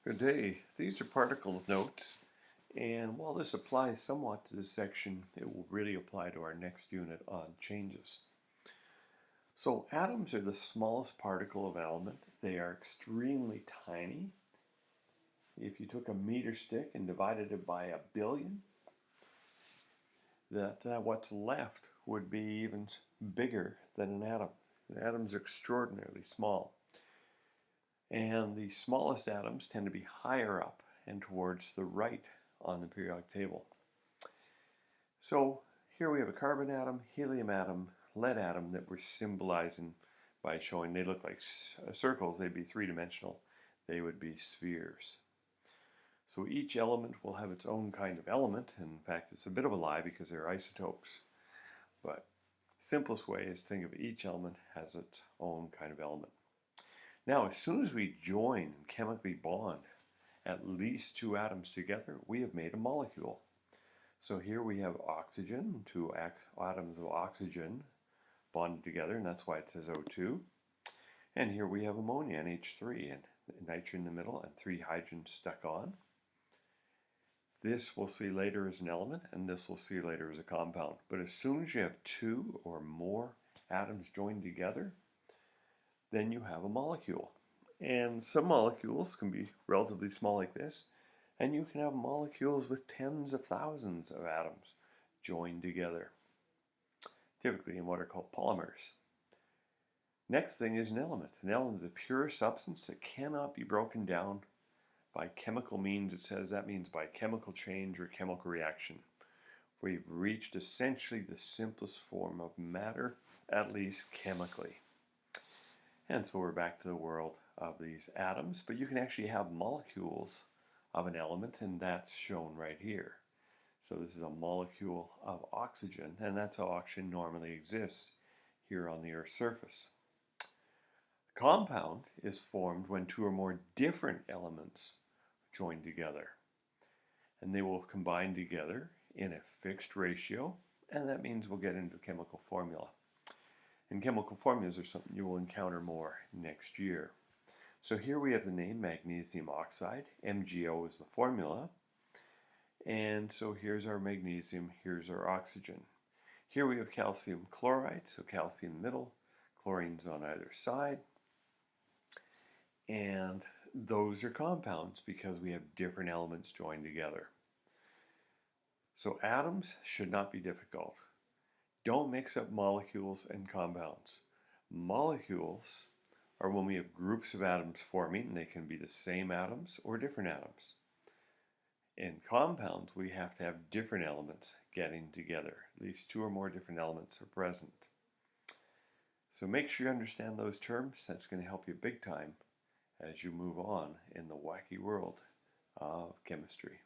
Good day. These are particles notes, and while this applies somewhat to this section, it will really apply to our next unit on changes. So atoms are the smallest particle of element. They are extremely tiny. If you took a meter stick and divided it by 1,000,000,000, what's left would be even bigger than an atom. An atom's extraordinarily small. And the smallest atoms tend to be higher up and towards the right on the periodic table. So here we have a carbon atom, helium atom, lead atom that we're symbolizing by showing they look like circles. They'd be three-dimensional. They would be spheres. So each element will have its own kind of element. In fact, it's a bit of a lie because they're isotopes. But simplest way is think of each element has its own kind of element. Now, as soon as we join and chemically bond at least two atoms together, we have made a molecule. So here we have oxygen, two atoms of oxygen bonded together, and that's why it says O2. And here we have ammonia, NH3, and nitrogen in the middle, and 3 hydrogens stuck on. This we'll see later as an element, and this we'll see later as a compound. But as soon as you have two or more atoms joined together, then you have a molecule. And some molecules can be relatively small like this, and you can have molecules with tens of thousands of atoms joined together, typically in what are called polymers. Next thing is an element. An element is a pure substance that cannot be broken down by chemical means. It says that means by chemical change or chemical reaction. We've reached essentially the simplest form of matter, at least chemically. And so we're back to the world of these atoms, but you can actually have molecules of an element, and that's shown right here. So this is a molecule of oxygen, and that's how oxygen normally exists here on the Earth's surface. A compound is formed when two or more different elements join together, and they will combine together in a fixed ratio, and that means we'll get into chemical formula. And chemical formulas are something you will encounter more next year. So here we have the name magnesium oxide. MgO is the formula. And so here's our magnesium, here's our oxygen. Here we have calcium chloride, so calcium in the middle, chlorines on either side. And those are compounds because we have different elements joined together. So atoms should not be difficult. Don't mix up molecules and compounds. Molecules are when we have groups of atoms forming, and they can be the same atoms or different atoms. In compounds, we have to have different elements getting together. At least two or more different elements are present. So make sure you understand those terms. That's going to help you big time as you move on in the wacky world of chemistry.